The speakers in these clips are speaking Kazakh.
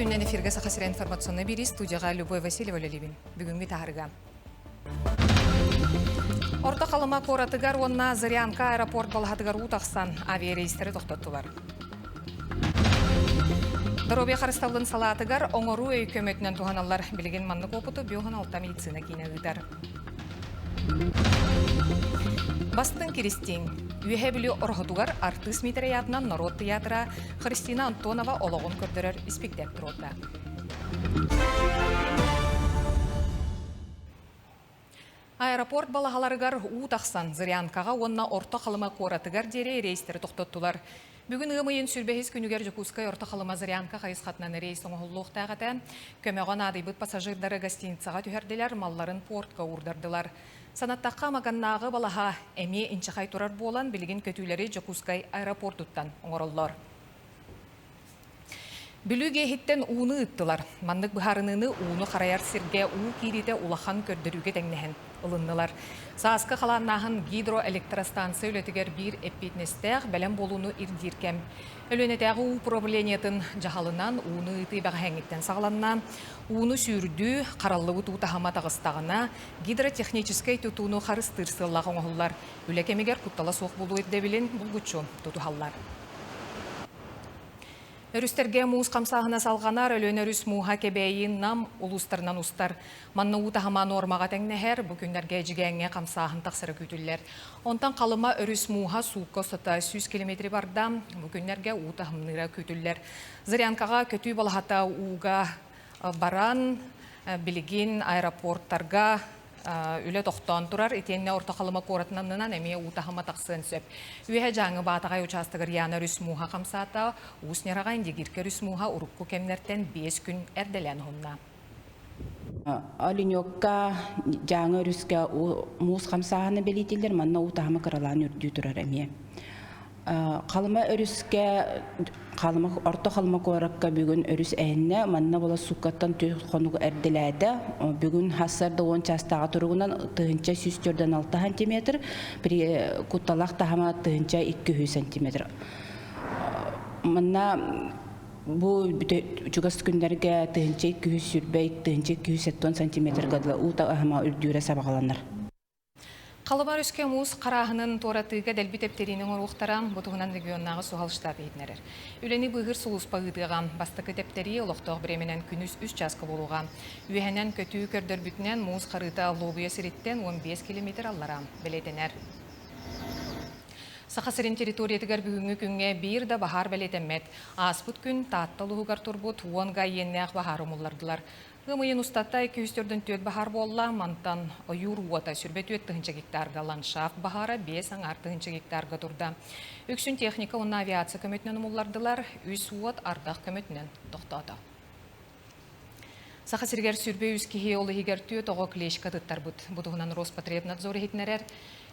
күннен эфирге сақасыра информационный бери студияға Любой Васильева Лелевин. Бүгінгі тағырға. Орта қалыма қоратығар онна Зарянка аэропорт балғатығар ұтақсан авиарейстері тоқтаттылар. Дробия қарысталын салатығар оңыру өйкөметінен туғаналар білген маннық опыты биоған алта медицина кейіне ғыдар. Бастың керестен, үйе білі орғытуғар артыс метриятынан народ театра Христина Антонова олығын көрдірер спектакль отта. Аэропорт балағаларығар ұтақсан Зарянкаға онна орта қалыма қоратығар дере рейстері тоқтаттылар. Бүгін ғымайын сүрбехіз күнігер жүкускай орта қалыма Зарянка қайыз қатынан рейс оңғылуқтағыда көмеған адайбыт пассажирдары гостиницаға түхерделер, малларын портқа урдардылар. Санаттаққа мағаннағы балаға әме инчақай тұрар болан білген көтілері жүкускай аэропортуттан оңырылар. Бүліге хиттен уыны ұттылар. Мандық бұхарыныны уыны қараяр сірге уы кейдеті улахан көрдіруге тәңнеген ылыннылар. Саасқы қаланнағын гидроэлектростанция өлетігер бір эппетнестәғ бәлем болуыны ирдиркем. Өлөнетәғі уы проблемиятын жағалынан уыны ұты бәғәңеттен сағаланнан, уыны сүрді қаралығы тұтағама тағыстағына гидротехническай тұтуыны қарыстырсыллағы оңғылар. Үлекемегер құттала соқ болу етті білін бұлғытшы тұтухаллар. Өрістерге мұз қамсағына салғанар өлен өріс мұға кебейін нам ұлыстарынан ұстар. Манны ұтағама нормаға тәңнәхер бүкіндерге жігәңе қамсағын тақсыры күтілер. Онтан қалыма өріс мұға суққа сұта 100 км барда бүкіндерге ұтағымныра күтілер. Зарянкаға көтүй балағата ұға баран білген аэропорттарға үлі тоқтан тұрар, етенне орта қалыма қоратынанынан әме ұтағыма тақсын сөп. Үйе жаңы батағай участығыр яны рүс мұға қамсата, ұснераға индегірке рүс мұға ұрыққы кемнерттен 5 күн әрделен ғынна. Алиньокка жаңы рүске мұз қамсағаны белетелер, манна ұтағыма қыралан үрді тұрар әме. Қалыма өріске, орта қалыма қораққа бүгін өріс әйінне, манна бола сұққаттан төқ қонуғы әрділәді. Бүгін хасарды 10 частаға тұрғынан тұғынша 106 см, бір құтталақ тағама тұғынша 200 см. Манна бұл жүгіст күндерге тұғынша 200 сүрбей, тұғынша 270 см ғадыла ұлта ағыма үрдіре сабағаланар. Қалымар өске мұз қарағының торатыға дәлбет әптерінің ұруқтарам бұтығынан регионнағы суғалыштаты етінерер. Үлені бұғыр сұлыспа ғыдыға бастықы тәптері олықтық біременен күніз 3 жасқы болуға. Үйәнен көтүү көрдір бүтінен мұз қарыта лобуя сіреттен 15 км аллара бәлетенер. Сақасырын территориятығар бүгінгі күнге бір да бағар бәлетемет. Аспыт күн татталығығар тұрбыт 10-ға еннәқ бағар ұмыллардылар. Ғымайын ұстатта 204-ден төт бағар болла, мантан ойыр уата сүрбет 4 гектарға ландшафт бағара 5 аңар гектарға тұрда. Үксін техника онна авиация көметінен ұмыллардылар, үс уат ардақ көметінен тоқтады. Сақасыргер сүрбе үскеге олы егер төт оғы клешка тұттар бұд. Бұдығынан Роспотребнадзор етінерер.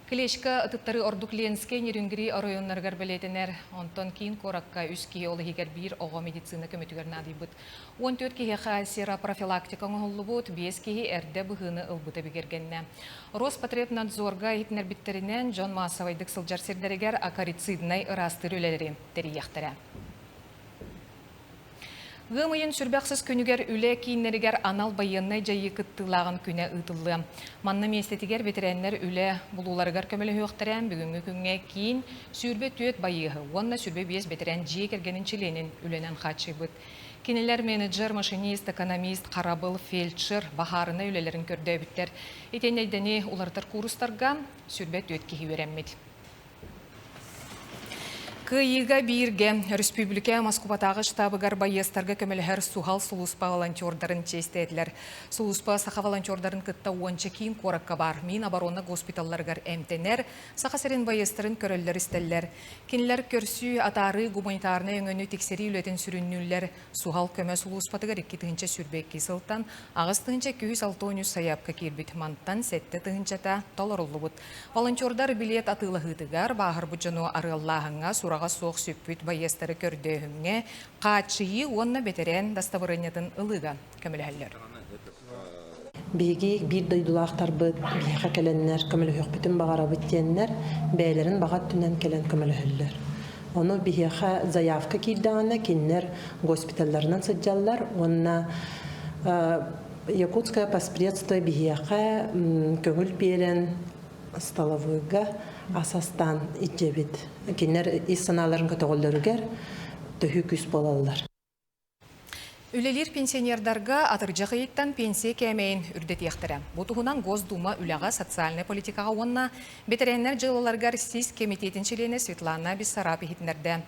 Клешка ұтыттары ордық ленске нерінгірі арайонларғар бәлетінер. Онтан кейін қораққа үскеге олы егер бір оғы медицина көметігер нады бұд. 14 кеге қасера профилактика ұңғылы бұд, 5 кеге әрді бұғыны ұлбыты бігергенне. Роспотребнадзорға етінер біттерінен Жон Масавайдық сылжар сердерігер акарициднай ұрастыр өлелері тәрі яқтыры. Ғымайын сүрбәқсіз күнігер үлі кейінлерігер анал байыннай жайы күттілағын күне ұтылы. Манны местетігер ветеринер үлі бұлуларығар көмілі өқтірен бүгінгі күнге кейін сүрбе түйет байығы, онна сүрбе 5 ветерин жей кергенін чиленін үленен қатшы бұд. Кенелер менеджер, машинист, экономист, қарабыл, фельдшер, бағарына үлелерін көрді өбіттер. Етенейдені олардар курустарға сүрбе түйет кейі өреммеді. Кыйыға бирге Республика Москватағы штабыгар байестарға көмілігер суғал сұлыспа волонтердарын честеділер. Сұлыспа сақа волонтердарын күтті онча кейін қораққа бар. Мен оборона госпиталларғар әмтенер, сақа сәрін байестарын көрілдер істелер. Кенілер көрсі атары гуманитарны өңіні тексері үлетін сүріннілер. Суғал көмі сұлыспатығар 2 тығынша сүрбек кесілтан, ағыз тығынша 260 саяпқа кербет манттан сәтті тығыншата толырылы бұд. Волонтердар билет атылығытығар бағыр бұджыну арыллағыңа сураға соқ сөппіт байестары көрдеуіңе қатшыйы онна бетерен дастабырынетін ылыға көміләлілер. Беги bir duydular bıt, biha kelenler, kömülü hükbütün bağara büttenler, beylerin bağat tünden kelen kömülü hüller. Onu biheha заявка кирдана киннер госпитальларынан сыджаллар. Онна Якутское поспредство бихеха көңүл берен столовойга асастан итжебит. Киннер иссаналарын көтөгөллөрүгер төһү күс болалар. Үлелер пенсионердарға атыржақ еттен пенсия кәмейін үрдетектірі. Бұтығынан Госдума үліға социальный политикаға онына бетеренлер жылыларға Российс комитетіншілені Светлана Бессараб ехетінерді.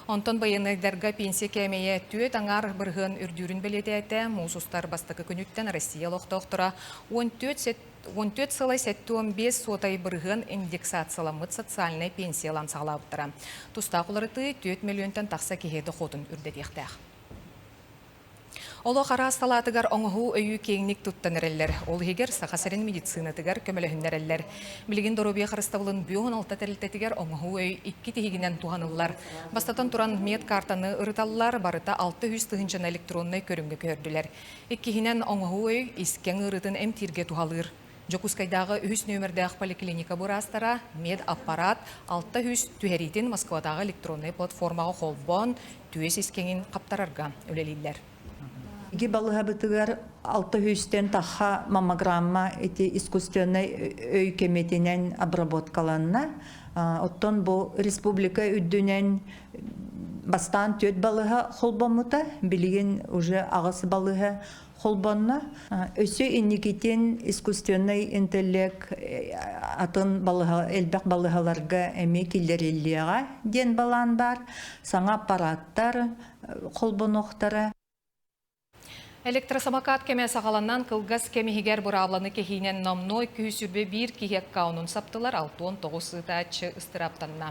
Онтон байынайдарға пенсия кәмейі түйет аңар бірғын үрдүрін білеті әті, мұсустар бастықы күніттен Россия лоқтықтыра 14 сылай 7-15 сотай бірғын индексацияламыд социальный пенсиялан сағылауыттыра. Тұстақылырыты 4 миллионтан тақса кехеді қотын үрдетектіғ. Олы қара асталатығар оңғу өйі кеңнік тұттан әрелер. Ол егер сақасырын медицинатығар көміліхін әрелер. Білген доробия қырыстауылын бүйоғын алта тәрілтетігер оңғу өй 2 тегінен туғанылар. Бастатан тұран мед картаны ұрыталылар барыта 600 тұхынчан электронный көрімгі көрділер. Еккігінен оңғу өй искен ұрытын әмтирге туғалыр. Жокускайдағы 3 нөмірдәқ поликлиника бұрастара мед аппарат 600 түхеритін Москвадағы электронный платформаға қолбон түйес искенін қаптарарға өлелілер. Ги балыга бытыгар 600-тен таха маммограмма эти искусственный өй кеметинен обработкаланна. Оттон бу республика үддүнен бастан төт балыга холбомута, билигин уже агысы балыга холбонна. Өсө инникитин искусственный интеллект атын балыга, элбек балыгаларга эми киллериллига ден балан бар. Саңа аппараттар холбоноқтары. Электросамокат кеме сағаланнан кылгас кемехигер бұравланы кехинен номной күйсүрбе бір кихек каунун саптылар 6-9 сытачы ыстыраптанна.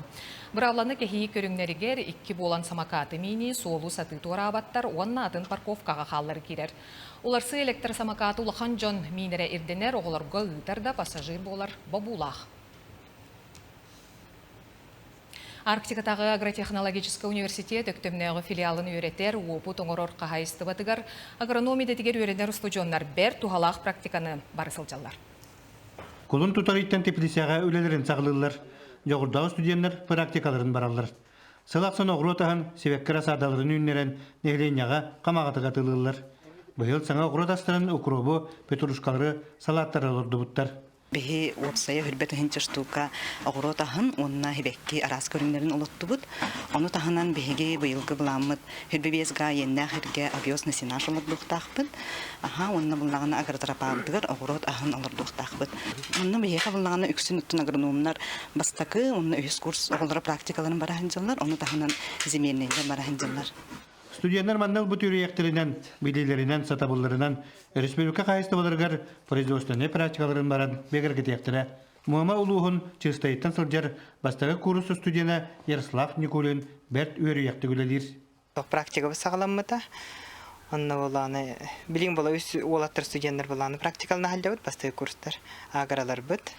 Бұравланы кехи көріңнерігер 2 болан самокаты мини солу саты туарабаттар онна атын парковкаға қаллар керер. Уларсы электросамокаты улахан жон минере ирденер оғыларга ұйтарда пассажир болар бабулах. Арктикатағы агротехнологический университет өктөмнәғы филиалын өретер, опыт оңырор қағайысты батығар, агрономида тегер өредер студионлар бәр тухалақ практиканы барысылжалар. Колын тұтарыйттен теплисияға өлелерін сағылылар, жоғырдағы студенттер практикаларын баралар. Сылақсын оғыротағын себеккер асадаларын үннерен негленяға қамағатыға тылылар. Бұйыл саңа оғыротастырын укробу петрушкалары салаттары олырды бұттар. Бихи опсая хөлбәт хинча штука агыротаһын онна хибекки арас көрүннәрен олоттубут. Оны таһанан бихиге быйылгы буламыт хөлбебезга еннә хирге авиос насинашылык дуктахбыт. Аха онна буллагына агротарапагыдыр агырот аһын алырдуктахбыт. Онна бихиге буллагына үксүн уттун агрономнар бастакы онна үс курс оголдора практикаларын барахынжалар, оны таһанан земельнәгә барахынжалар. Студенттер маннал бұт үрейектерінен, билелерінен, сатабыларынан, республика қайысты болырғар производственный практикаларын баран бегерге тектірі. Муама улуғын чыстайыттан сылжар бастағы курсы студена Ярослав Никулин бәрт үрейекті күлелер. Практика сағаламмыда. Онна боланы, білген бола өз олаттыр студенттер боланы практикалына халда бұд, бастағы курстар ағаралар бұд.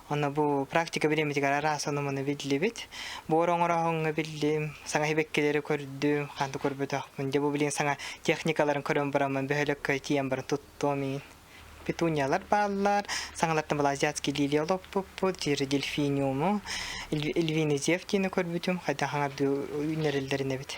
Онна бу практика билемитигер арасанымыны билли бит. Бу оңорағыңы билли, саңа хибеккелері көрді, қанды көрбөтақпын. Де бу билген саңа техникаларын көрім барамын, бөхөлөккөй тиен барын туттуамин. Петуниялар баллар, саңалаттан бұл азиатский лилия лоппу, тері дельфиниуму, эльвины зевтini көрбөтім, қайда қаңарды үйнерелдеріне бит.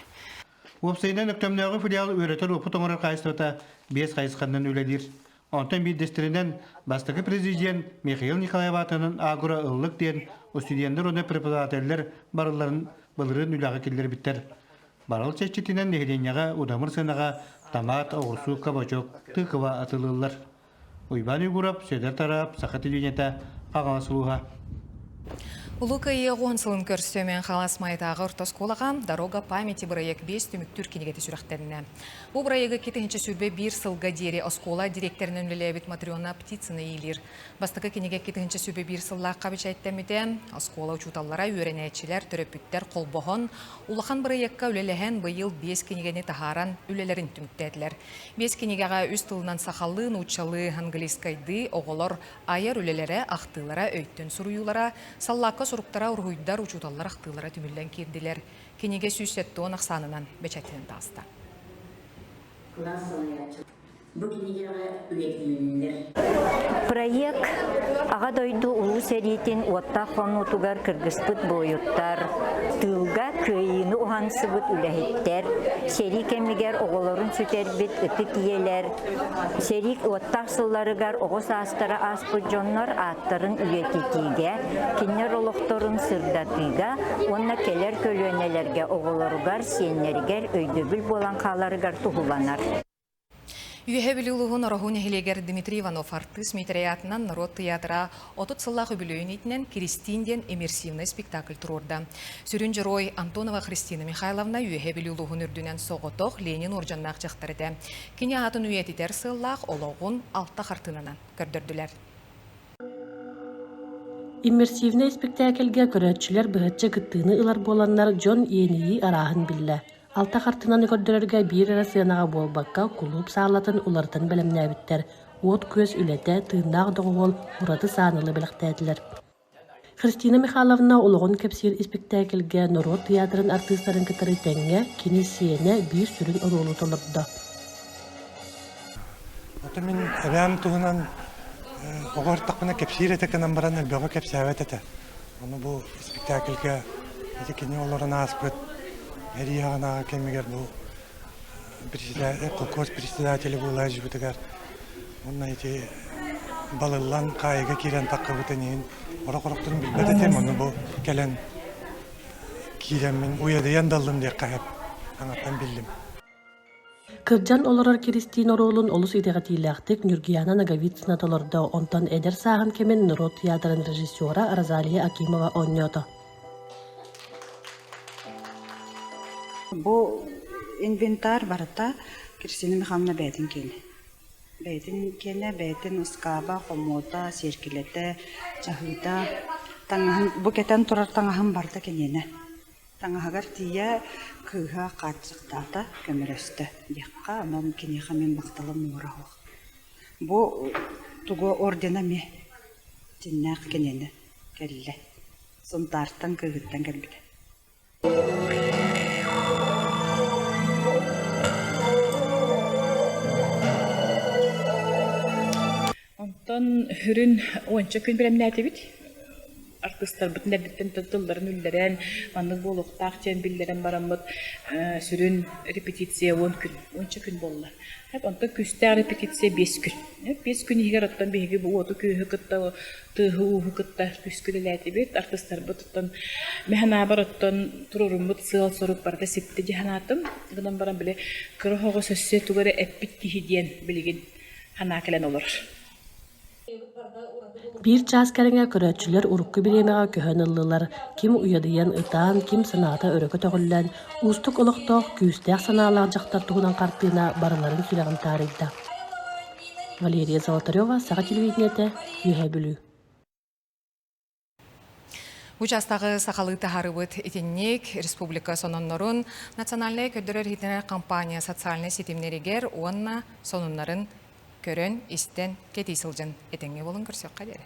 Уапсайынан өктөмнәғы филиал өретер опыт оңырар қайыстыта 5 қайысқандан өледер. Онтан биддестерінен бастығы президент Михаил Николаев атының агура ыллық ден студенттер оны преподавательдер барыларын бұлырын үліға келдер біттер. Барыл чәчетінен негеденияға удамыр сынаға томат, ауырсу, кабачок, тықыва атылылар. Уйбан үйгұрап, сөйдер тарап, сақаты денеті ағаласылуға. Улука еғон сылын көрсөмен қалас майдағы ұртасколаға дорога памяти бұрайек 5 түміктүр кенегеті сүріқтеріне. Бұл бұрайығы кетігінші сүрбе 1 сылға дері оскола директорын өнлелебет Матриона Птицыны ейлер. Бастықы кенеге кетігінші сүрбе 1 сылла қабыч әйттәмеде, оскола учуталлара үйренәтшілер, түрөпіттер, қолбоғын, улахан бұрайекка үлелеген бұйыл 5 кенегені тахаран үлелерін түміктәділер. 5 кенегеға үз тылынан сақалын, учалы, английскайды, оғылар, айар үлелері, ақтылара, өйттін сұруюлара, саллаққа суруктара ургуйдар учуталлар ақтылара түмілден керділер. Кенеге сүйсетті он ақсанынан бәчәттен таста. Проект аға дойду улу сәретін уаттақ фонутугар кыргыспыт бойуттар, тылга көйіні ухансыбыт үләхеттер, серик әмігер оғыларын сүтербіт үті киелер, серик уаттақ сылларыгар оғыз астара аспыт жоннар аттарын үйететіге, кинер олықтарын сырдатыга, онна келер көлөнелерге оғыларыгар сеннергер өйдөбіл болан қаларыгар туғыланар. Үйәбілі ұлығын орағын әхілегер Дмитрий Иванов артыс метриятынан народ театра отут сыллағы бүлөйін етінен Кристинден иммерсивный спектакль тұрорда. Сүрін жырой Антонова Христина Михайловна үйәбілі ұлығын үрдінен соғытоқ Ленин оржаннақ жақтырды. Кене атын үйәтетер сыллақ олығын алта қартынынан көрдірділер. Иммерсивный спектакльге көрәтшілер бұғытчы күттіні ұлар боланлар Джон Иении арағын білі. Алта қартынан көрдірерге бір арасыянаға болбаққа құлып сағылатын ұлартын бәлімнәбіттер. От көз үләті тыыннақ доғыл ұрады сағынылы біліктәділер. Христина Михайловна ұлығын кәпсер спектакльге Народ театрын артыстарын кітірі тәңе кені сиене бір сүрін ұролы толырды. Мен әбәм тұғынан оғыр тақпына кәпсер етекінен баран әлбеға кәпсәвет еті. Оны бұл спектакльге кені оларын аспыт. Әрияғанаға кәмегер бұл қолкөз председателі бұл әжі бұтығар. Онна еті балылан қайығы керен таққы бұтынейін. Орақ-орақтырын білбәді тем, оны бұл кәлін керенмен ұяды яндалдым дек қайып. Аңаттан білдім. Кырджан оларар Кристина ролын олыс идеғатиләқтік Нюргияна Наговицина толырды. Онтан әдер сағын кемен Народ театрын режиссера Розалия Акимова ойнады. Бұл инвентар барыта Кристина Михайловна бәйтін келі. Бәйтін ұскаба, қомота, серкелеті, жағыда. Бұл кәтен тұрар таңағын барды кенені. Таңағығар тия күйға қатшықтата көмірісті. Деққа анам кенеға мен бақталы мұра оқ. Бұл тұғы ордена ме тіннәқ кенені кәлі. Сұнтартан күйгіттен кәлбіді. Онтан хүрін онча күн білемін әтебет. Артыстар бұтын әрдеттен тұтылдарын үлдерен, маңның болуқтақ тен білдерен барамыд, сүрін репетиция 10 күн, онча күн болла. Онтан күстәр репетиция 5 күн. 5 күн егер оттан бейгі бұл оты күйі күтті, тұғы ұғы күтті күс күн әтебет. Артыстар бұтын мәхана бар оттан тұрырым бұт сығал сұрып барды септі жеханатым. Ғынан барам біле кірі хоғы сөзсе тұғыры әппет кейден білген хана кәлен олар. Bir час кәріңе көрәтшілер ұрыққы біремеға көхен ыллылар. Ким ұядыян ұтан, ким саната өрөкі тоғылан, ұстық ұлықтық күйістәк саналақ жақтар тұғынан қартына барыларын сүрәғын тарыйды. Валерия Золотарева, Саға телевидениеті, Үйе бүлі. Участағы сақалы тахарыбыт етеннек республика сононнорын национальный көддірер хитінер компания социальный сетімнерігер онна сононнарын көрін істен кетейсілжін етенге болын көрсек қадері.